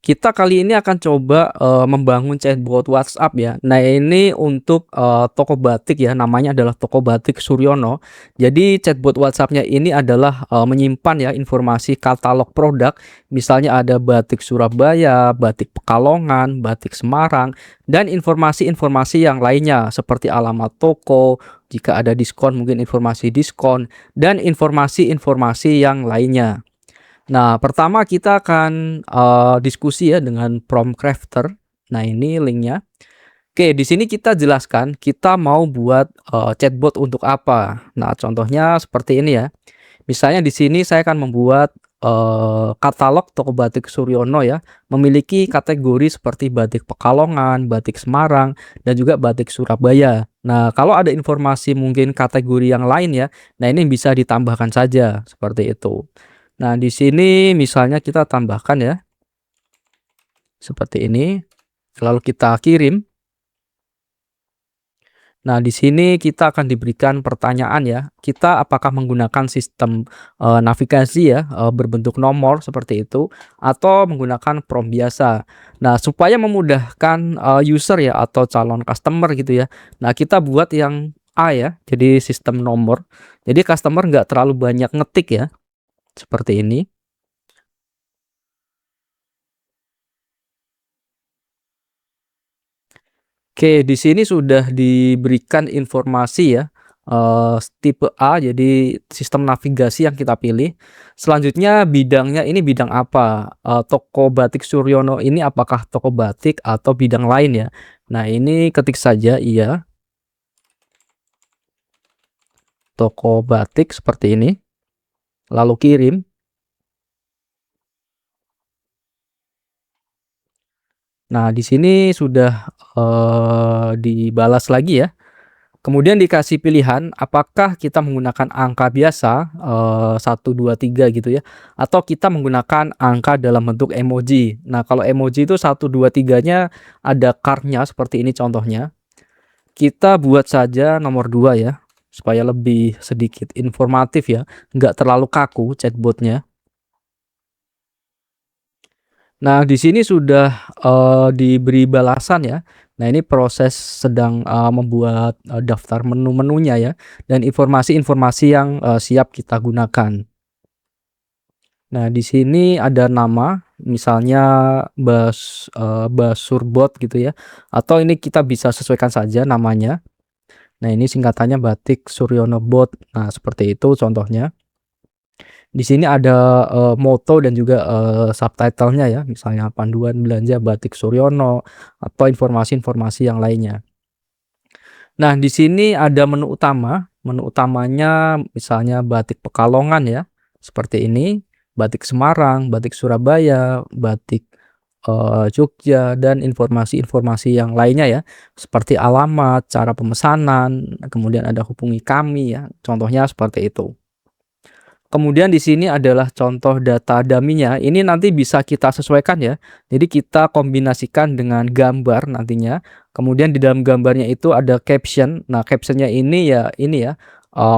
Kita kali ini akan coba, membangun chatbot WhatsApp ya. Nah ini untuk, toko batik ya, namanya adalah Toko Batik Suryono. Jadi chatbot WhatsApp-nya ini adalah, menyimpan ya informasi katalog produk, misalnya ada batik Surabaya, batik Pekalongan, batik Semarang, dan informasi-informasi yang lainnya seperti alamat toko, jika ada diskon mungkin informasi diskon, dan informasi-informasi yang lainnya. Nah, pertama kita akan, diskusi ya dengan prompt crafter. Nah, ini linknya. Oke, di sini kita jelaskan kita mau buat, chatbot untuk apa. Nah, contohnya seperti ini ya. Misalnya di sini saya akan membuat, katalog toko batik Suryono ya, memiliki kategori seperti batik Pekalongan, batik Semarang, dan juga batik Surabaya. Nah, kalau ada informasi mungkin kategori yang lain ya, nah ini bisa ditambahkan saja, seperti itu. Nah, di sini misalnya kita tambahkan ya, seperti ini, lalu kita kirim. Nah, di sini kita akan diberikan pertanyaan ya, kita apakah menggunakan sistem, navigasi ya, berbentuk nomor seperti itu, atau menggunakan prompt biasa. Nah, supaya memudahkan, user ya atau calon customer gitu ya, nah kita buat yang A ya, jadi sistem nomor. Jadi customer nggak terlalu banyak ngetik ya, seperti ini. Oke, di sini sudah diberikan informasi ya, tipe A, jadi sistem navigasi yang kita pilih. Selanjutnya bidangnya ini bidang apa, toko batik Suryono ini apakah toko batik atau bidang lain ya. Nah, ini ketik saja iya, toko batik seperti ini, lalu kirim. Nah, di sini sudah, dibalas lagi ya. Kemudian dikasih pilihan apakah kita menggunakan angka biasa, 1, 2, 3 gitu ya, atau kita menggunakan angka dalam bentuk emoji. Nah, kalau emoji itu 1, 2, 3-nya ada card-nya seperti ini contohnya. Kita buat saja nomor 2 ya, supaya lebih sedikit informatif ya, nggak terlalu kaku chatbotnya. Nah, di sini sudah, diberi balasan ya. Nah, ini proses sedang, membuat, daftar menu-menunya ya, dan informasi-informasi yang, siap kita gunakan. Nah, di sini ada nama, misalnya Basurbot gitu ya, atau ini kita bisa sesuaikan saja namanya. Nah, ini singkatannya Batik Suryono Bot. Nah, seperti itu contohnya. Di sini ada, moto dan juga, subtitle-nya ya, misalnya panduan belanja batik Suryono atau informasi-informasi yang lainnya. Nah, di sini ada menu utama, menu utamanya misalnya batik Pekalongan ya, seperti ini, batik Semarang, batik Surabaya, batik, Jogja, dan informasi-informasi yang lainnya ya, seperti alamat, cara pemesanan, kemudian ada hubungi kami ya, contohnya seperti itu. Kemudian di sini adalah contoh data dummy-nya, ini nanti bisa kita sesuaikan ya. Jadi kita kombinasikan dengan gambar nantinya, kemudian di dalam gambarnya itu ada caption. Nah, caption-nya ini ya,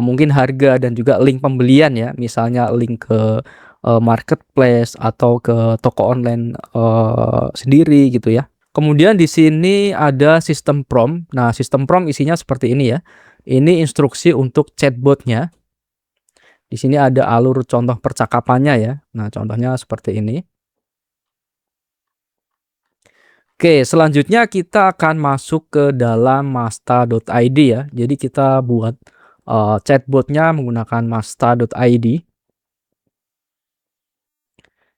mungkin harga dan juga link pembelian ya, misalnya link ke, marketplace atau ke toko online, sendiri gitu ya. Kemudian di sini ada sistem prompt. Nah, sistem prompt isinya seperti ini ya. Ini instruksi untuk chatbot-nya. Di sini ada alur contoh percakapannya ya. Nah, contohnya seperti ini. Oke, selanjutnya kita akan masuk ke dalam Masta.id ya. Jadi kita buat, chatbot-nya menggunakan Masta.id.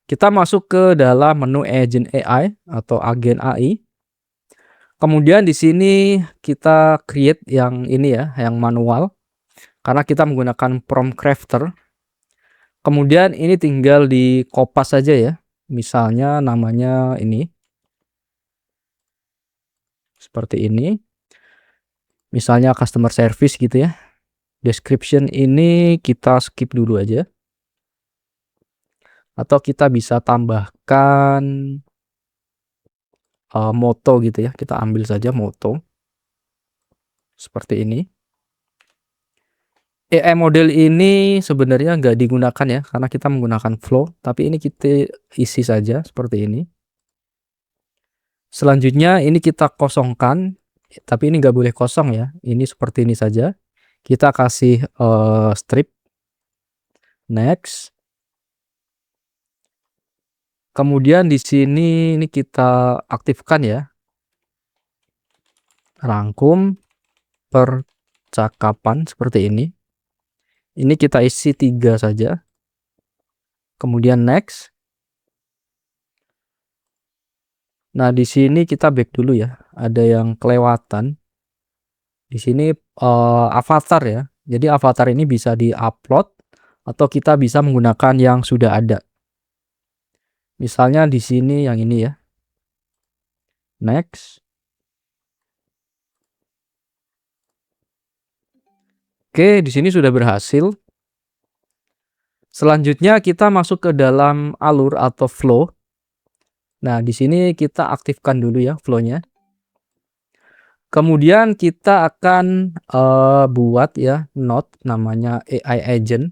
Kita masuk ke dalam menu Agent AI atau agen AI. Kemudian di sini kita create yang ini ya, yang manual, karena kita menggunakan prompt crafter. Kemudian ini tinggal di-kopas saja ya. Misalnya namanya ini, seperti ini. Misalnya customer service gitu ya. Description ini kita skip dulu aja. Atau kita bisa tambahkan, moto gitu ya. Kita ambil saja moto. Seperti ini. AI model ini sebenarnya nggak digunakan ya, karena kita menggunakan flow. Tapi ini kita isi saja seperti ini. Selanjutnya ini kita kosongkan, tapi ini nggak boleh kosong ya, ini seperti ini saja. Kita kasih, strip, next. Kemudian di sini ini kita aktifkan ya, rangkum percakapan seperti ini. Ini kita isi 3 saja. Kemudian next. Nah, di sini kita back dulu ya, ada yang kelewatan. Di sini, avatar ya. Jadi avatar ini bisa di-upload atau kita bisa menggunakan yang sudah ada. Misalnya di sini yang ini ya. Next. Oke, di sini sudah berhasil. Selanjutnya kita masuk ke dalam alur atau flow. Nah, di sini kita aktifkan dulu ya flow-nya. Kemudian kita akan, buat ya node namanya AI agent.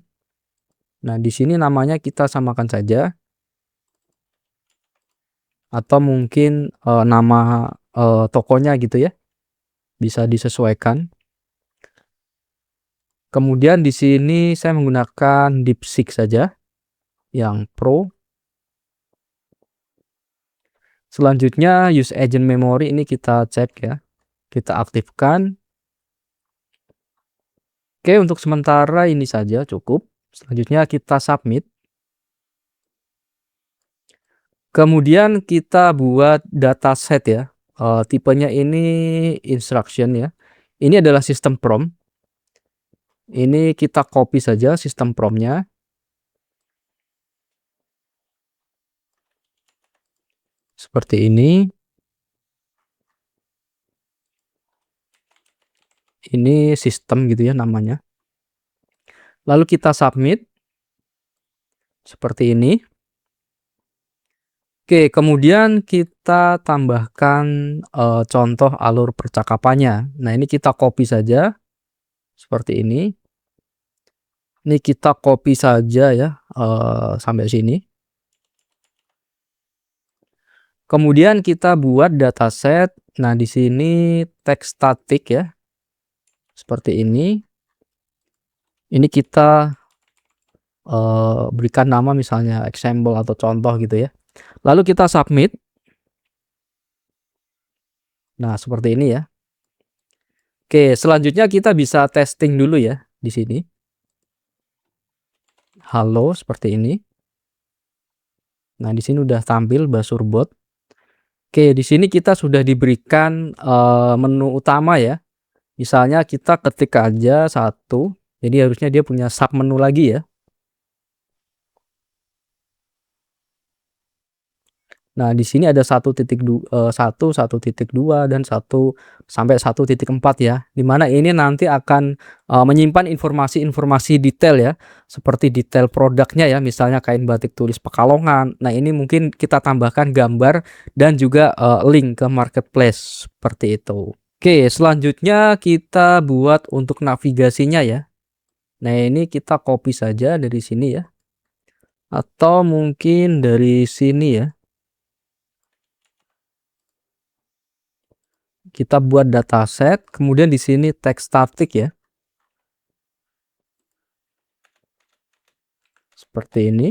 Nah, di sini namanya kita samakan saja. Atau mungkin, nama, tokonya gitu ya, bisa disesuaikan. Kemudian di sini saya menggunakan DeepSeek saja, yang Pro. Selanjutnya use agent memory ini kita cek ya, kita aktifkan. Oke, untuk sementara ini saja cukup. Selanjutnya kita submit. Kemudian kita buat dataset ya, tipenya ini instruction ya. Ini adalah sistem prompt. Ini kita copy saja sistem prompt-nya. Seperti ini. Ini sistem gitu ya namanya. Lalu kita submit. Seperti ini. Oke, kemudian kita tambahkan, contoh alur percakapannya. Nah, ini kita copy saja. Seperti ini. Ini kita copy saja ya, sampai sini. Kemudian kita buat dataset. Nah, di sini teks static ya. Seperti ini. Ini kita, berikan nama misalnya example atau contoh gitu ya. Lalu kita submit. Nah, seperti ini ya. Oke, selanjutnya kita bisa testing dulu ya di sini. Halo, seperti ini. Nah, di sini udah tampil Basurbot. Oke, di sini kita sudah diberikan, menu utama ya. Misalnya kita ketik aja satu, jadi harusnya dia punya sub menu lagi ya. Nah, di sini ada 1.1, 1.2 dan 1 sampai 1.4 ya. Di mana ini nanti akan, menyimpan informasi-informasi detail ya, seperti detail produknya ya, misalnya kain batik tulis Pekalongan. Nah, ini mungkin kita tambahkan gambar dan juga, link ke marketplace, seperti itu. Oke, selanjutnya kita buat untuk navigasinya ya. Nah, ini kita copy saja dari sini ya. Atau mungkin dari sini ya. Kita buat dataset, kemudian di sini teks static ya. Seperti ini.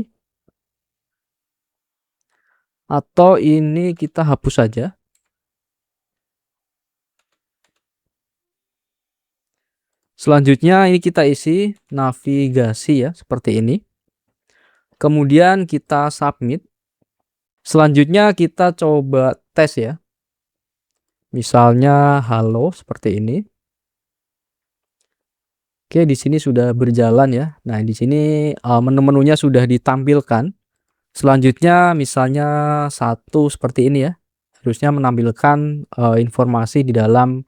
Atau ini kita hapus saja. Selanjutnya ini kita isi navigasi ya, seperti ini. Kemudian kita submit. Selanjutnya kita coba tes ya. Misalnya halo seperti ini. Oke, di sini sudah berjalan ya. Nah, di sini, menu-menunya sudah ditampilkan. Selanjutnya misalnya satu seperti ini ya. Harusnya menampilkan, informasi di dalam,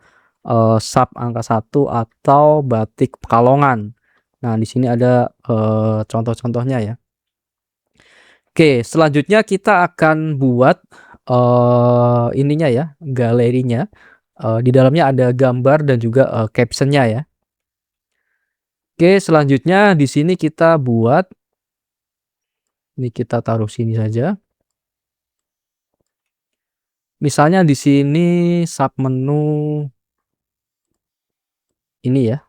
sub angka 1 atau batik Pekalongan. Nah, di sini ada, contoh-contohnya ya. Oke, selanjutnya kita akan buat, ininya ya, galerinya. Di dalamnya ada gambar dan juga, caption-nya ya. Oke, selanjutnya di sini kita buat, ini kita taruh sini saja. Misalnya di sini submenu ini ya.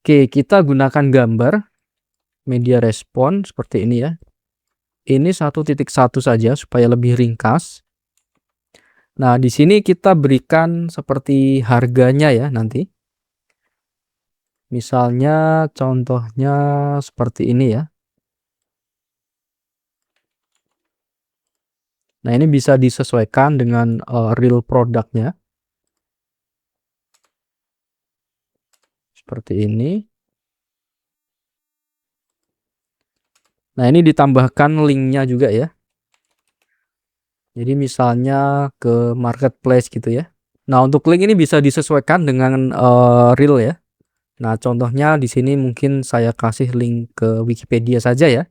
Oke, kita gunakan gambar media respon seperti ini ya. Ini 1.1 saja supaya lebih ringkas. Nah, di sini kita berikan seperti harganya ya nanti. Misalnya contohnya seperti ini ya. Nah, ini bisa disesuaikan dengan real produknya. Seperti ini. Nah, ini ditambahkan linknya juga ya. Jadi misalnya ke marketplace gitu ya. Nah, untuk link ini bisa disesuaikan dengan real ya. Nah, contohnya di sini mungkin saya kasih link ke Wikipedia saja ya,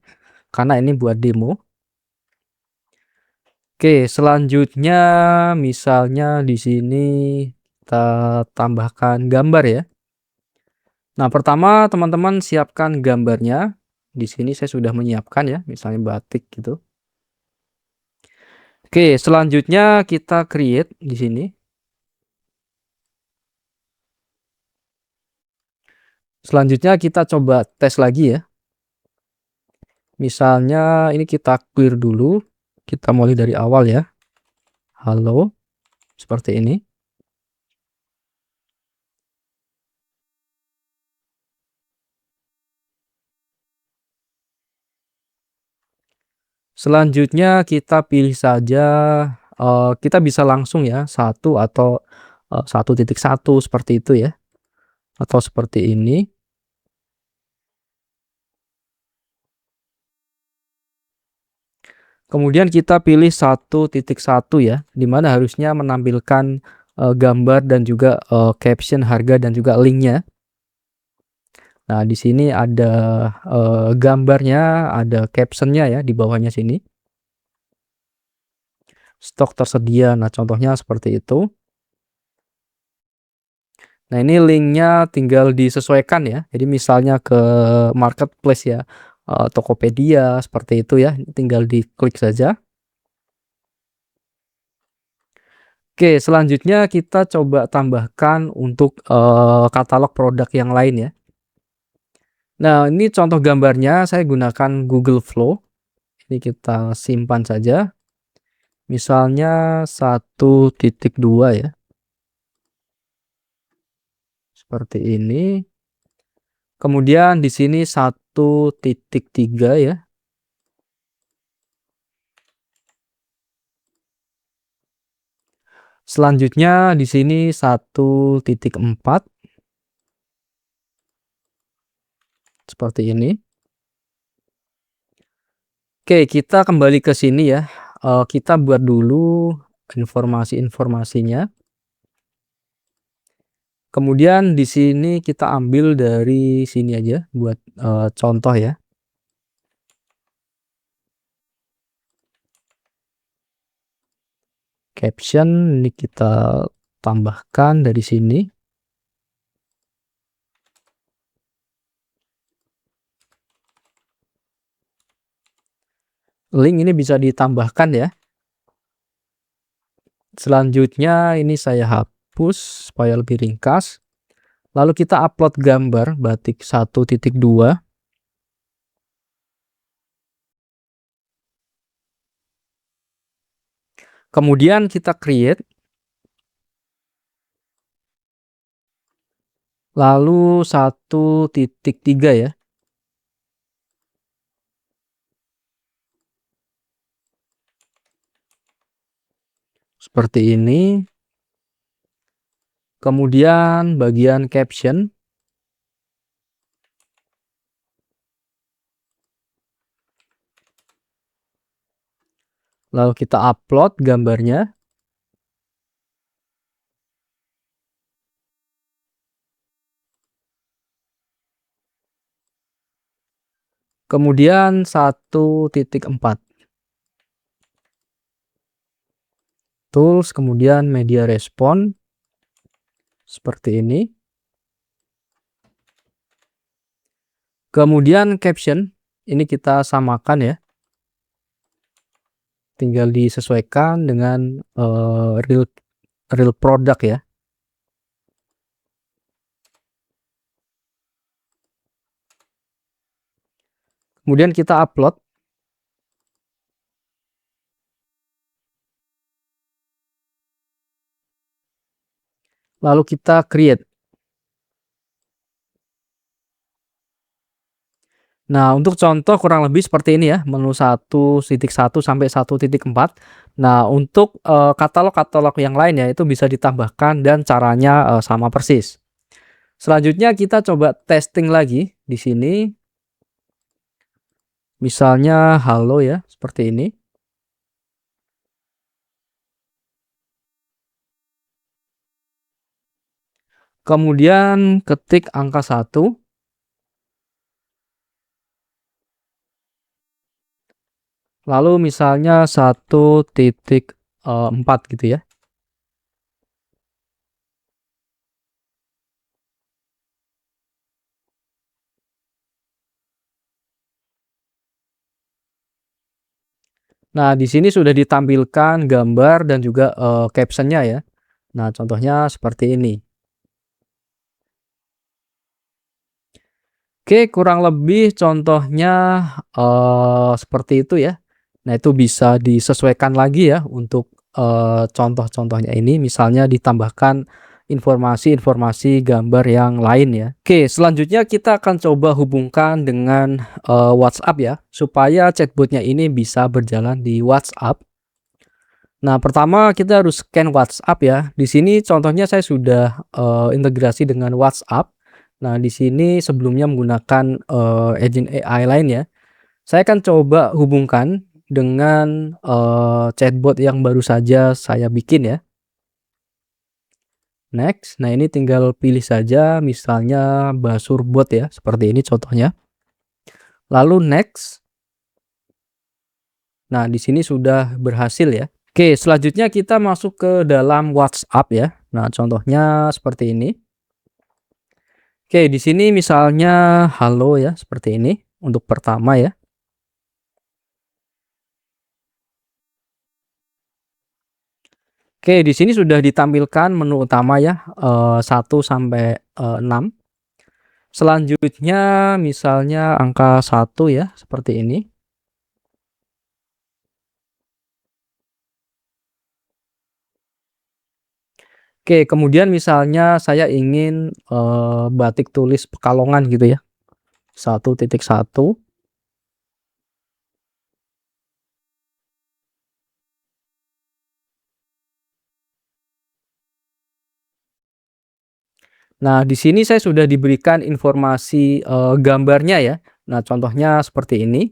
karena ini buat demo. Oke, selanjutnya misalnya di sini kita tambahkan gambar ya. Nah, pertama teman-teman siapkan gambarnya. Di sini saya sudah menyiapkan ya, misalnya batik gitu. Oke, selanjutnya kita create di sini. Selanjutnya kita coba tes lagi ya. Misalnya ini kita clear dulu. Kita mulai dari awal ya. Halo, seperti ini. Selanjutnya kita pilih saja, kita bisa langsung ya 1 atau 1.1 seperti itu ya, atau seperti ini. Kemudian kita pilih 1.1 ya, di mana harusnya menampilkan gambar dan juga caption harga dan juga linknya. Nah, di sini ada gambarnya, ada captionnya ya di bawahnya sini. Stok tersedia. Nah, contohnya seperti itu. Nah, ini linknya tinggal disesuaikan ya. Jadi misalnya ke marketplace ya, Tokopedia seperti itu ya, tinggal diklik saja. Oke, selanjutnya kita coba tambahkan untuk katalog produk yang lain ya. Nah, ini contoh gambarnya saya gunakan Google Flow. Ini kita simpan saja. Misalnya 1.2 ya. Seperti ini. Kemudian di sini 1.3 ya. Selanjutnya di sini 1.4 seperti ini. Oke, kita kembali ke sini ya. Kita buat dulu informasi-informasinya. Kemudian di sini kita ambil dari sini aja buat contoh ya. Caption ini kita tambahkan dari sini. Link ini bisa ditambahkan ya. Selanjutnya ini saya hapus supaya lebih ringkas. Lalu kita upload gambar batik 1.2. Kemudian kita create. Lalu 1.3 ya. Seperti ini. Kemudian bagian caption. Lalu kita upload gambarnya. Kemudian 1.4. Tools, kemudian media respon. Seperti ini. Kemudian caption. Ini kita samakan ya. tinggal disesuaikan dengan, real real product ya. Kemudian kita upload. Lalu kita create. Nah, untuk contoh kurang lebih seperti ini ya, menu 1.1 sampai 1.4. Nah, untuk, katalog-katalog yang lain ya, itu bisa ditambahkan dan caranya, sama persis. Selanjutnya kita coba testing lagi di sini. Misalnya halo ya, seperti ini. Kemudian ketik angka 1. Lalu misalnya 1.4 gitu ya. Nah, di sini sudah ditampilkan gambar dan juga, caption-nya ya. Nah, contohnya seperti ini. Oke, kurang lebih contohnya, seperti itu ya. Nah, itu bisa disesuaikan lagi ya untuk, contoh-contohnya ini, misalnya ditambahkan informasi-informasi gambar yang lain ya. Oke, selanjutnya kita akan coba hubungkan dengan, WhatsApp ya, supaya chatbot-nya ini bisa berjalan di WhatsApp. Nah, pertama kita harus scan WhatsApp ya. Di sini contohnya saya sudah, integrasi dengan WhatsApp. Nah, di sini sebelumnya menggunakan, agent AI lain ya. Saya akan coba hubungkan dengan, chatbot yang baru saja saya bikin ya. Next. Nah, ini tinggal pilih saja misalnya Basurbot ya, seperti ini contohnya. Lalu next. Nah, di sini sudah berhasil ya. Oke, selanjutnya kita masuk ke dalam WhatsApp ya. Nah, contohnya seperti ini. Oke, di sini misalnya halo ya, seperti ini untuk pertama ya. Oke, di sini sudah ditampilkan menu utama ya, 1 sampai, 6. Selanjutnya misalnya angka 1 ya, seperti ini. Oke, kemudian misalnya saya ingin, batik tulis Pekalongan gitu ya, 1.1. Nah, di sini saya sudah diberikan informasi, gambarnya ya. Nah, contohnya seperti ini,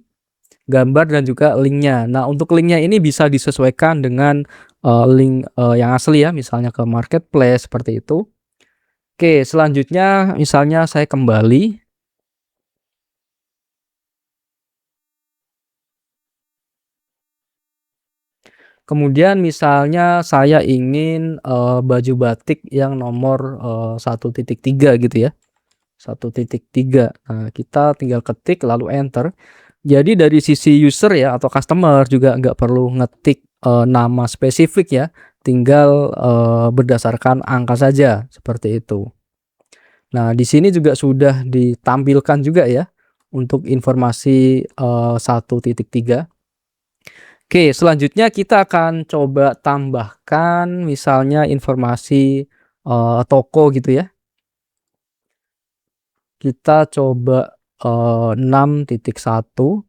gambar dan juga linknya. Nah, untuk linknya ini bisa disesuaikan dengan, link, yang asli ya, misalnya ke marketplace seperti itu. Oke, selanjutnya misalnya saya kembali. Kemudian misalnya saya ingin, baju batik yang nomor, 1.3 gitu ya, 1.3. Nah, kita tinggal ketik lalu enter. Jadi dari sisi user ya atau customer juga nggak perlu ngetik, nama spesifik ya, tinggal, berdasarkan angka saja, seperti itu. Nah, di sini juga sudah ditampilkan juga ya, untuk informasi, 1.3. Oke, selanjutnya kita akan coba tambahkan misalnya informasi, toko gitu ya. Kita coba, 6.1.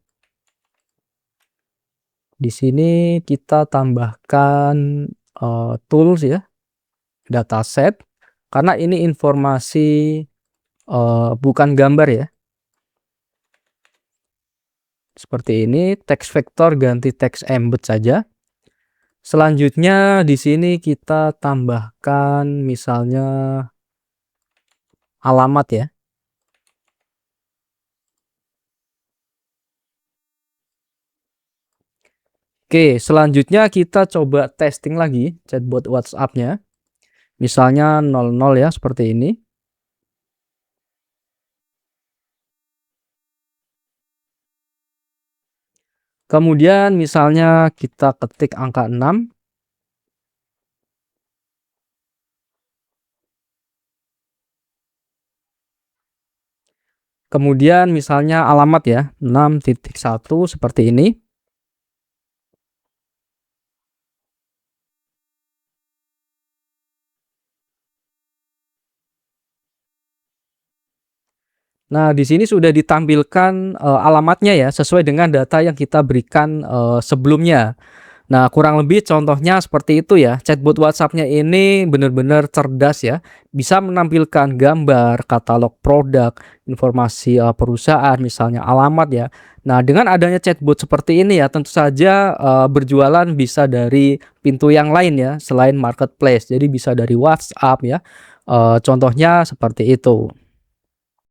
Di sini kita tambahkan, tools ya, dataset, karena ini informasi, bukan gambar ya. Seperti ini, text vector ganti text embed saja. Selanjutnya di sini kita tambahkan misalnya alamat ya. Oke, selanjutnya kita coba testing lagi chatbot WhatsApp-nya. Misalnya 00 ya, seperti ini. Kemudian misalnya kita ketik angka 6. Kemudian misalnya alamat ya, 6.1 seperti ini. Nah, di sini sudah ditampilkan, alamatnya ya, sesuai dengan data yang kita berikan, sebelumnya. Nah, kurang lebih contohnya seperti itu ya. Chatbot WhatsApp-nya ini benar-benar cerdas ya, bisa menampilkan gambar, katalog produk, informasi, perusahaan, misalnya alamat ya. Nah, dengan adanya chatbot seperti ini ya, tentu saja, berjualan bisa dari pintu yang lain ya, selain marketplace. Jadi bisa dari WhatsApp ya, contohnya seperti itu.